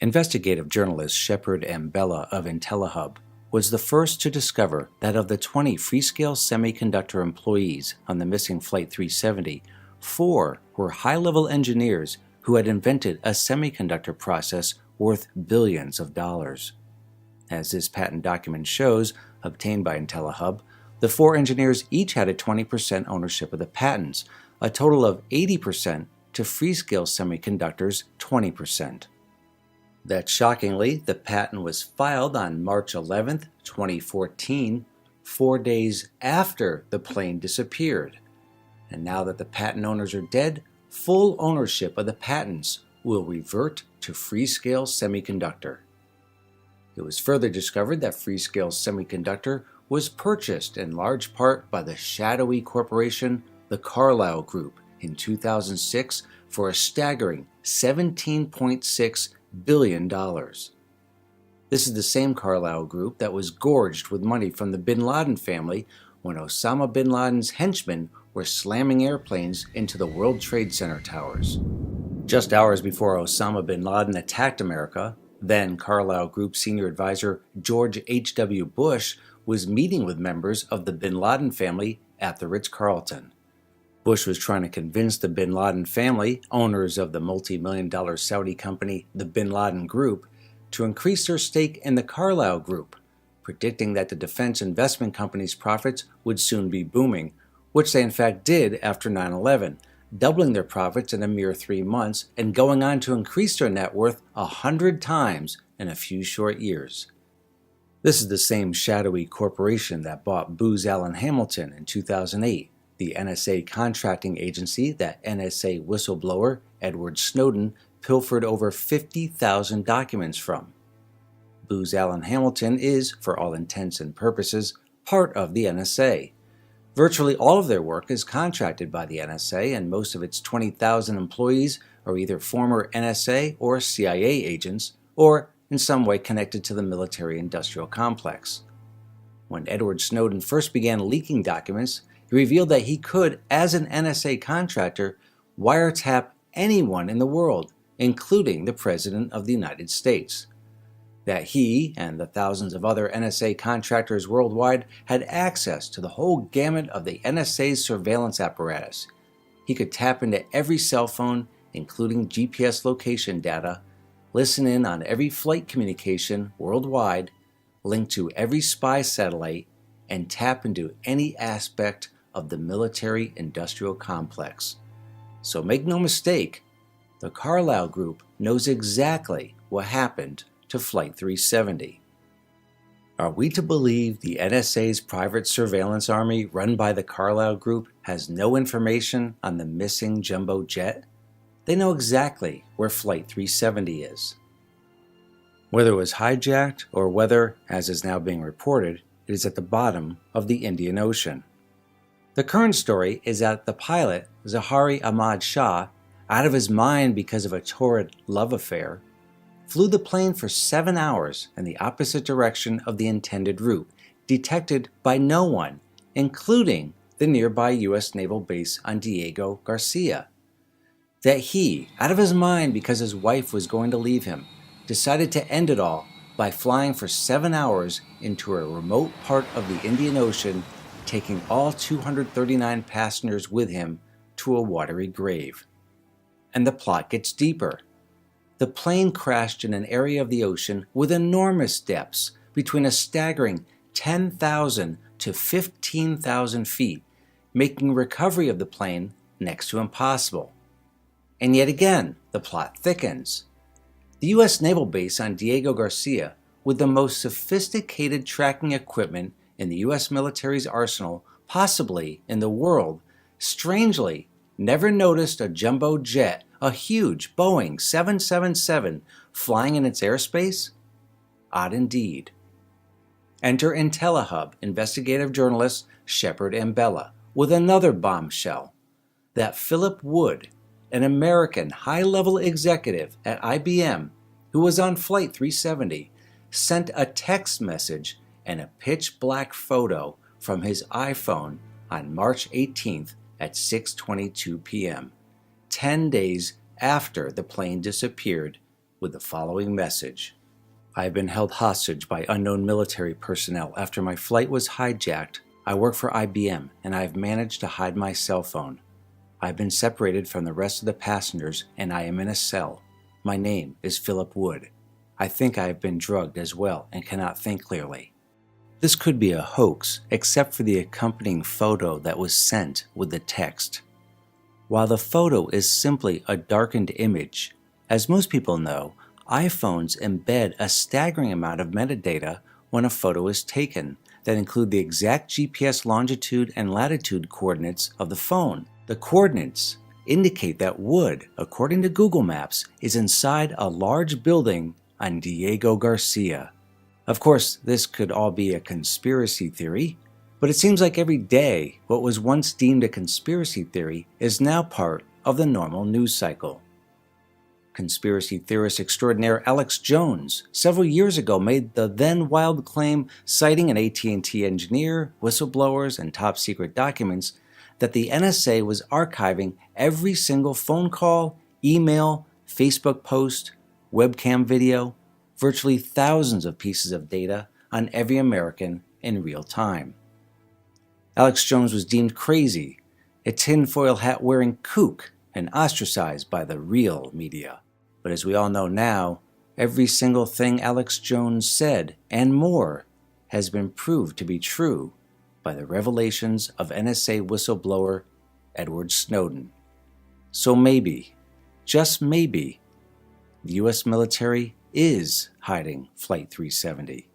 Investigative journalist Shepard M. Bella of IntelliHub was the first to discover that of the 20 Freescale Semiconductor employees on the missing Flight 370, 4 were high-level engineers who had invented a semiconductor process worth billions of dollars. As this patent document shows, obtained by IntelliHub, the 4 engineers each had a 20% ownership of the patents, a total of 80% to Freescale Semiconductor's 20%. That shockingly, the patent was filed on March 11, 2014, 4 days after the plane disappeared. And now that the patent owners are dead, full ownership of the patents will revert to Freescale Semiconductor. It was further discovered that Freescale Semiconductor was purchased in large part by the shadowy corporation, the Carlyle Group, in 2006 for a staggering $17.6 billion. This is the same Carlyle Group that was gorged with money from the bin Laden family when Osama bin Laden's henchmen were slamming airplanes into the World Trade Center towers. Just hours before Osama bin Laden attacked America, then Carlyle Group senior advisor George H.W. Bush was meeting with members of the bin Laden family at the Ritz-Carlton. Bush was trying to convince the bin Laden family, owners of the multi-million-dollar Saudi company the Bin Laden Group, to increase their stake in the Carlyle Group, predicting that the defense investment company's profits would soon be booming, which they in fact did after 9/11, doubling their profits in a mere 3 months and going on to increase their net worth 100 times in a few short years. This is the same shadowy corporation that bought Booz Allen Hamilton in 2008, the NSA contracting agency that NSA whistleblower Edward Snowden pilfered over 50,000 documents from. Booz Allen Hamilton is, for all intents and purposes, part of the NSA. Virtually all of their work is contracted by the NSA, and most of its 20,000 employees are either former NSA or CIA agents, or in some way connected to the military-industrial complex. When Edward Snowden first began leaking documents, he revealed that he could, as an NSA contractor, wiretap anyone in the world, including the President of the United States. That he and the thousands of other NSA contractors worldwide had access to the whole gamut of the NSA's surveillance apparatus. He could tap into every cell phone, including GPS location data, listen in on every flight communication worldwide, link to every spy satellite, and tap into any aspect of the military-industrial complex. So make no mistake, the Carlyle Group knows exactly what happened to Flight 370. Are we to believe the NSA's private surveillance army run by the Carlyle Group has no information on the missing jumbo jet? They know exactly where Flight 370 is. Whether it was hijacked or whether, as is now being reported, it is at the bottom of the Indian Ocean. The current story is that the pilot, Zahari Ahmad Shah, out of his mind because of a torrid love affair, flew the plane for 7 hours in the opposite direction of the intended route, detected by no one, including the nearby U.S. naval base on Diego Garcia. That he, out of his mind because his wife was going to leave him, decided to end it all by flying for 7 hours into a remote part of the Indian Ocean, taking all 239 passengers with him to a watery grave. And the plot gets deeper. The plane crashed in an area of the ocean with enormous depths, between a staggering 10,000 to 15,000 feet, making recovery of the plane next to impossible. And yet again, the plot thickens. The U.S. naval base on Diego Garcia, with the most sophisticated tracking equipment in the U.S. military's arsenal, possibly in the world, strangely never noticed a jumbo jet, a huge Boeing 777, flying in its airspace? Odd indeed. Enter IntelliHub investigative journalist Shepard M. Bella with another bombshell, that Philip Wood, an American high-level executive at IBM who was on Flight 370, sent a text message and a pitch-black photo from his iPhone on March 18th at 6:22 p.m., 10 days after the plane disappeared with the following message. I have been held hostage by unknown military personnel after my flight was hijacked. I work for IBM and I have managed to hide my cell phone. I have been separated from the rest of the passengers and I am in a cell. My name is Philip Wood. I think I have been drugged as well and cannot think clearly. This could be a hoax, except for the accompanying photo that was sent with the text. While the photo is simply a darkened image, as most people know, iPhones embed a staggering amount of metadata when a photo is taken that include the exact GPS longitude and latitude coordinates of the phone. The coordinates indicate that Wood, according to Google Maps, is inside a large building on Diego Garcia. Of course, this could all be a conspiracy theory, but it seems like every day what was once deemed a conspiracy theory is now part of the normal news cycle. Conspiracy theorist extraordinaire Alex Jones several years ago made the then wild claim, citing an AT&T engineer, whistleblowers, and top-secret documents, that the NSA was archiving every single phone call, email, Facebook post, webcam video, virtually thousands of pieces of data on every American in real time. Alex Jones was deemed crazy, a tinfoil hat-wearing kook, and ostracized by the real media. But as we all know now, every single thing Alex Jones said, and more, has been proved to be true by the revelations of NSA whistleblower Edward Snowden. So maybe, just maybe, the US military is hiding Flight 370.